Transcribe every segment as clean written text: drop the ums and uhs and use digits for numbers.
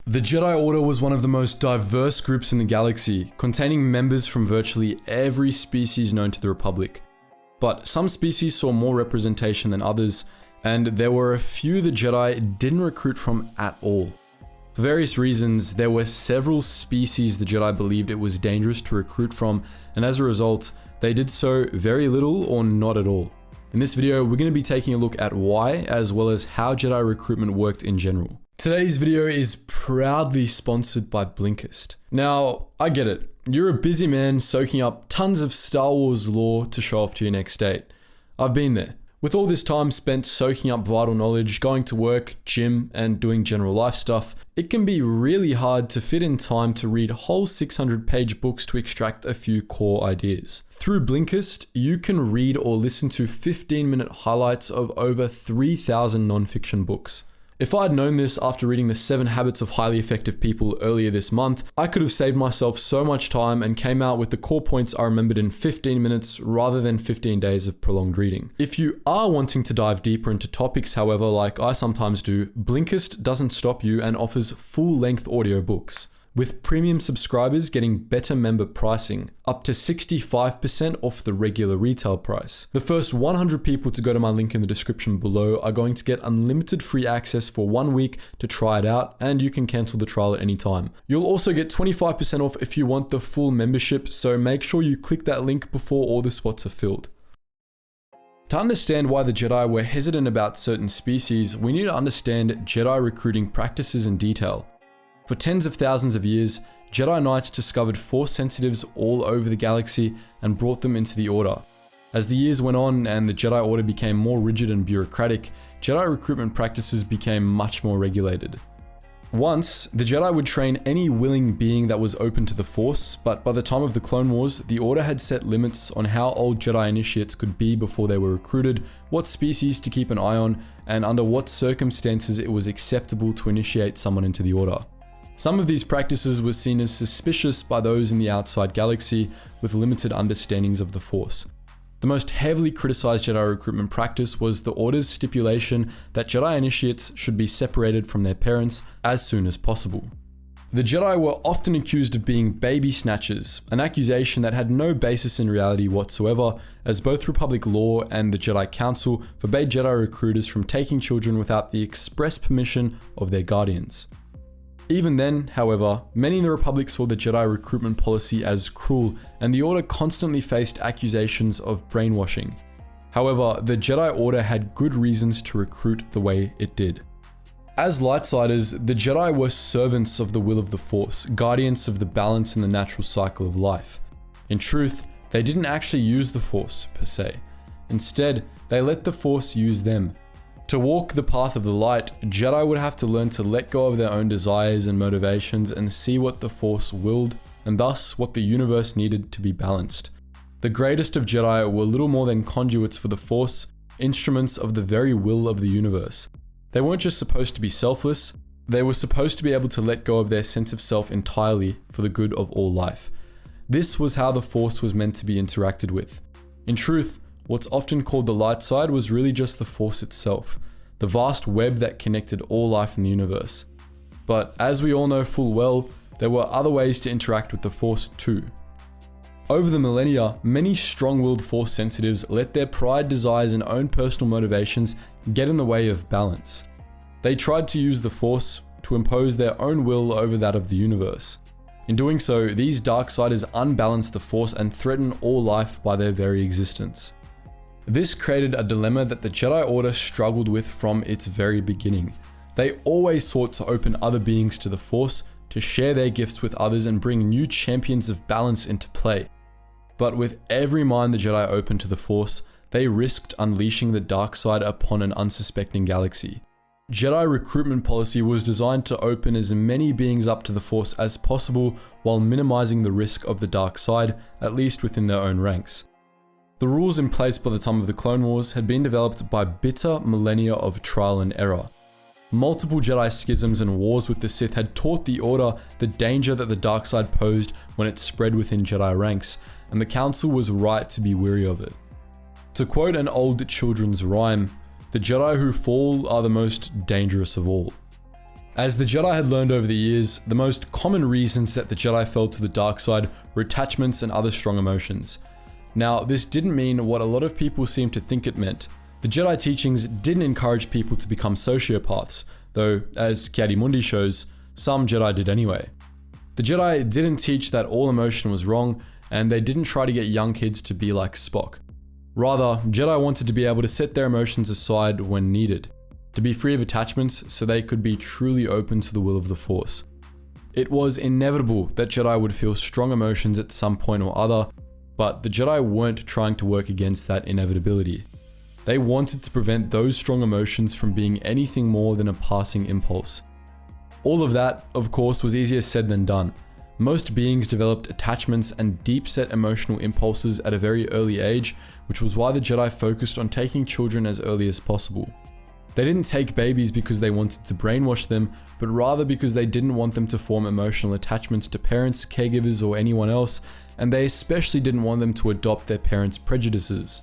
The Jedi Order was one of the most diverse groups in the galaxy, containing members from virtually every species known to the Republic. But some species saw more representation than others, and there were a few the Jedi didn't recruit from at all. For various reasons, there were several species the Jedi believed it was dangerous to recruit from, and as a result, they did so very little or not at all. In this video, we're going to be taking a look at why, as well as how Jedi recruitment worked in general. Today's video is proudly sponsored by Blinkist. Now, I get it. You're a busy man soaking up tons of Star Wars lore to show off to your next date. I've been there. With all this time spent soaking up vital knowledge, going to work, gym, and doing general life stuff, it can be really hard to fit in time to read whole 600-page books to extract a few core ideas. Through Blinkist, you can read or listen to 15-minute highlights of over 3,000 non-fiction books. If I'd known this after reading The 7 Habits of Highly Effective People earlier this month, I could have saved myself so much time and came out with the core points I remembered in 15 minutes rather than 15 days of prolonged reading. If you are wanting to dive deeper into topics, however, like I sometimes do, Blinkist doesn't stop you and offers full-length audiobooks. With premium subscribers getting better member pricing, up to 65% off the regular retail price. The first 100 people to go to my link in the description below are going to get unlimited free access for 1 week to try it out, and you can cancel the trial at any time. You'll also get 25% off if you want the full membership, so make sure you click that link before all the spots are filled. To understand why the Jedi were hesitant about certain species, we need to understand Jedi recruiting practices in detail. For tens of thousands of years, Jedi Knights discovered Force sensitives all over the galaxy and brought them into the Order. As the years went on and the Jedi Order became more rigid and bureaucratic, Jedi recruitment practices became much more regulated. Once, the Jedi would train any willing being that was open to the Force, but by the time of the Clone Wars, the Order had set limits on how old Jedi initiates could be before they were recruited, what species to keep an eye on, and under what circumstances it was acceptable to initiate someone into the Order. Some of these practices were seen as suspicious by those in the outside galaxy with limited understandings of the Force. The most heavily criticized Jedi recruitment practice was the Order's stipulation that Jedi initiates should be separated from their parents as soon as possible. The Jedi were often accused of being baby snatchers, an accusation that had no basis in reality whatsoever, as both Republic law and the Jedi Council forbade Jedi recruiters from taking children without the express permission of their guardians. Even then, however, many in the Republic saw the Jedi recruitment policy as cruel, and the Order constantly faced accusations of brainwashing. However, the Jedi Order had good reasons to recruit the way it did. As Lightsiders, the Jedi were servants of the will of the Force, guardians of the balance in the natural cycle of life. In truth, they didn't actually use the Force, per se. Instead, they let the Force use them. To walk the path of the light, Jedi would have to learn to let go of their own desires and motivations and see what the Force willed, and thus what the universe needed to be balanced. The greatest of Jedi were little more than conduits for the Force, instruments of the very will of the universe. They weren't just supposed to be selfless, they were supposed to be able to let go of their sense of self entirely for the good of all life. This was how the Force was meant to be interacted with. In truth, what's often called the light side was really just the Force itself, the vast web that connected all life in the universe. But as we all know full well, there were other ways to interact with the Force too. Over the millennia, many strong-willed Force sensitives let their pride, desires, and own personal motivations get in the way of balance. They tried to use the Force to impose their own will over that of the universe. In doing so, these Darksiders unbalance the Force and threaten all life by their very existence. This created a dilemma that the Jedi Order struggled with from its very beginning. They always sought to open other beings to the Force, to share their gifts with others and bring new champions of balance into play. But with every mind the Jedi opened to the Force, they risked unleashing the dark side upon an unsuspecting galaxy. Jedi recruitment policy was designed to open as many beings up to the Force as possible while minimizing the risk of the dark side, at least within their own ranks. The rules in place by the time of the Clone Wars had been developed by bitter millennia of trial and error. Multiple Jedi schisms and wars with the Sith had taught the Order the danger that the dark side posed when it spread within Jedi ranks, and the Council was right to be wary of it. To quote an old children's rhyme, "The Jedi who fall are the most dangerous of all." As the Jedi had learned over the years, the most common reasons that the Jedi fell to the dark side were attachments and other strong emotions. Now, this didn't mean what a lot of people seem to think it meant. The Jedi teachings didn't encourage people to become sociopaths, though, as Ki-Adi-Mundi shows, some Jedi did anyway. The Jedi didn't teach that all emotion was wrong, and they didn't try to get young kids to be like Spock. Rather, Jedi wanted to be able to set their emotions aside when needed, to be free of attachments so they could be truly open to the will of the Force. It was inevitable that Jedi would feel strong emotions at some point or other, but the Jedi weren't trying to work against that inevitability. They wanted to prevent those strong emotions from being anything more than a passing impulse. All of that, of course, was easier said than done. Most beings developed attachments and deep-set emotional impulses at a very early age, which was why the Jedi focused on taking children as early as possible. They didn't take babies because they wanted to brainwash them, but rather because they didn't want them to form emotional attachments to parents, caregivers, or anyone else, and they especially didn't want them to adopt their parents' prejudices.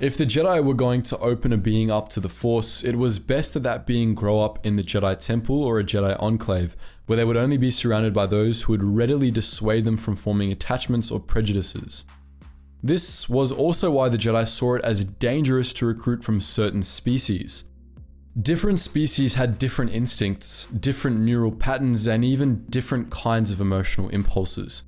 If the Jedi were going to open a being up to the Force, it was best that that being grow up in the Jedi Temple or a Jedi Enclave, where they would only be surrounded by those who would readily dissuade them from forming attachments or prejudices. This was also why the Jedi saw it as dangerous to recruit from certain species. Different species had different instincts, different neural patterns, and even different kinds of emotional impulses.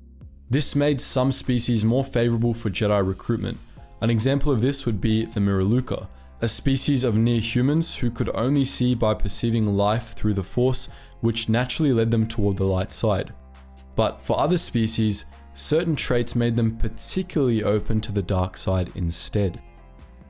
This made some species more favorable for Jedi recruitment. An example of this would be the Miraluka, a species of near-humans who could only see by perceiving life through the Force, which naturally led them toward the light side. But for other species, certain traits made them particularly open to the dark side instead.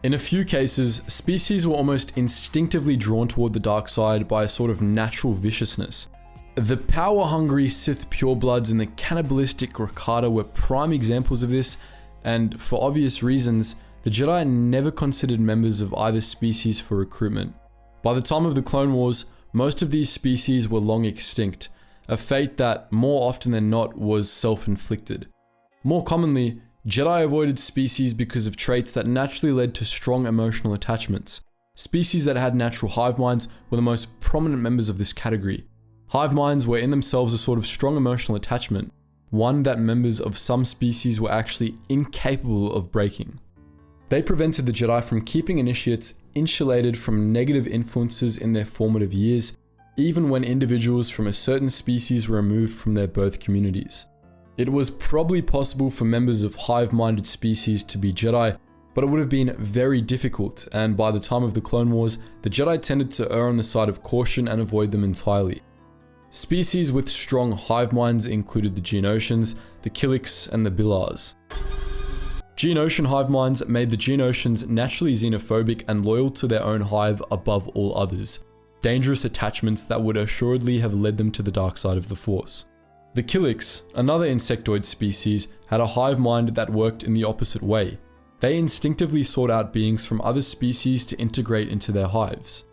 In a few cases, species were almost instinctively drawn toward the dark side by a sort of natural viciousness. The power-hungry Sith purebloods and the cannibalistic Rakata were prime examples of this, and for obvious reasons, the Jedi never considered members of either species for recruitment. By the time of the Clone Wars, most of these species were long extinct, a fate that, more often than not, was self-inflicted. More commonly, Jedi avoided species because of traits that naturally led to strong emotional attachments. Species that had natural hive minds were the most prominent members of this category. Hive minds were in themselves a sort of strong emotional attachment, one that members of some species were actually incapable of breaking. They prevented the Jedi from keeping initiates insulated from negative influences in their formative years, even when individuals from a certain species were removed from their birth communities. It was probably possible for members of hive-minded species to be Jedi, but it would have been very difficult, and by the time of the Clone Wars, the Jedi tended to err on the side of caution and avoid them entirely. Species with strong hive minds included the Geonosians, the Killiks, and the Billars. Geonosian hive minds made the Geonosians naturally xenophobic and loyal to their own hive above all others, dangerous attachments that would assuredly have led them to the dark side of the Force. The Killiks, another insectoid species, had a hive mind that worked in the opposite way. They instinctively sought out beings from other species to integrate into their hives.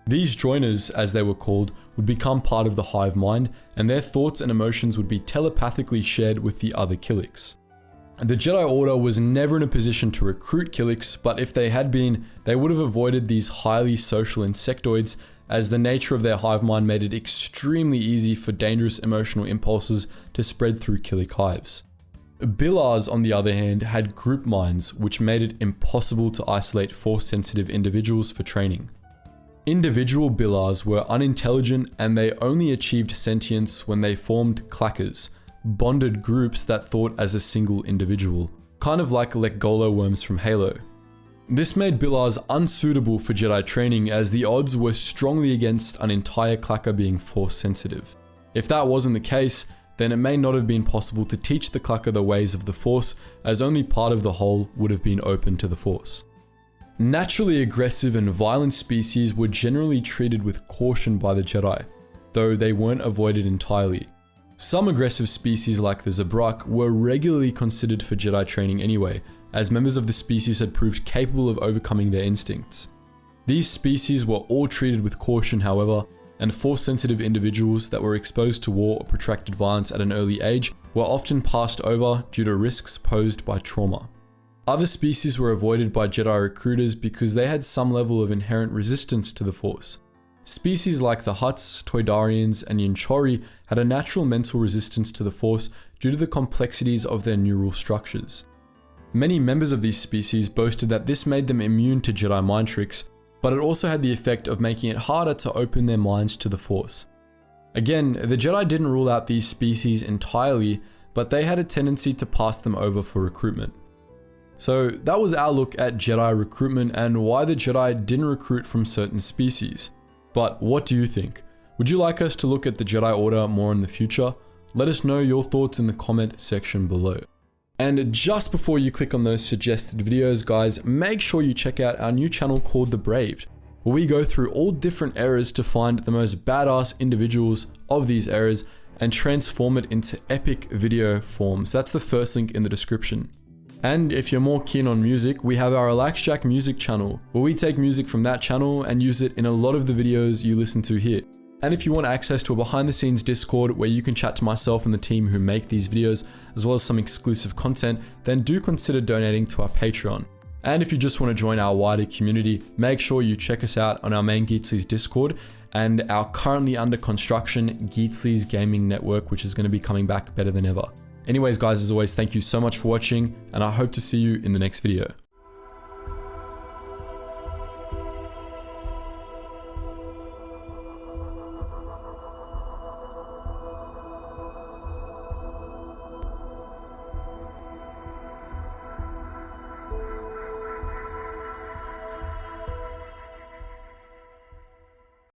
These joiners, as they were called, would become part of the hive mind, and their thoughts and emotions would be telepathically shared with the other Killiks. The Jedi Order was never in a position to recruit Killiks, but if they had been, they would have avoided these highly social insectoids, as the nature of their hive mind made it extremely easy for dangerous emotional impulses to spread through Killik hives. Billars, on the other hand, had group minds, which made it impossible to isolate Force-sensitive individuals for training. Individual Billars were unintelligent, and they only achieved sentience when they formed clackers, bonded groups that thought as a single individual, kind of like Lekgolo worms from Halo. This made Billars unsuitable for Jedi training, as the odds were strongly against an entire clacker being Force sensitive. If that wasn't the case, then it may not have been possible to teach the clacker the ways of the Force, as only part of the whole would have been open to the Force. Naturally aggressive and violent species were generally treated with caution by the Jedi, though they weren't avoided entirely. Some aggressive species like the Zabrak were regularly considered for Jedi training anyway, as members of the species had proved capable of overcoming their instincts. These species were all treated with caution, however, and Force-sensitive individuals that were exposed to war or protracted violence at an early age were often passed over due to risks posed by trauma. Other species were avoided by Jedi recruiters because they had some level of inherent resistance to the Force. Species like the Hutts, Toydarians, and Yinchori had a natural mental resistance to the Force due to the complexities of their neural structures. Many members of these species boasted that this made them immune to Jedi mind tricks, but it also had the effect of making it harder to open their minds to the Force. Again, the Jedi didn't rule out these species entirely, but they had a tendency to pass them over for recruitment. So that was our look at Jedi recruitment and why the Jedi didn't recruit from certain species. But what do you think? Would you like us to look at the Jedi Order more in the future? Let us know your thoughts in the comment section below. And just before you click on those suggested videos, guys, make sure you check out our new channel called The Braved, where we go through all different eras to find the most badass individuals of these eras and transform it into epic video form. So that's the first link in the description. And if you're more keen on music, we have our Relax Jack music channel, where we take music from that channel and use it in a lot of the videos you listen to here. And if you want access to a behind the scenes Discord where you can chat to myself and the team who make these videos, as well as some exclusive content, then do consider donating to our Patreon. And if you just want to join our wider community, make sure you check us out on our main Geetsly's Discord and our currently under construction Geetsly's gaming network, which is going to be coming back better than ever. Anyways, guys, as always, thank you so much for watching, and I hope to see you in the next video.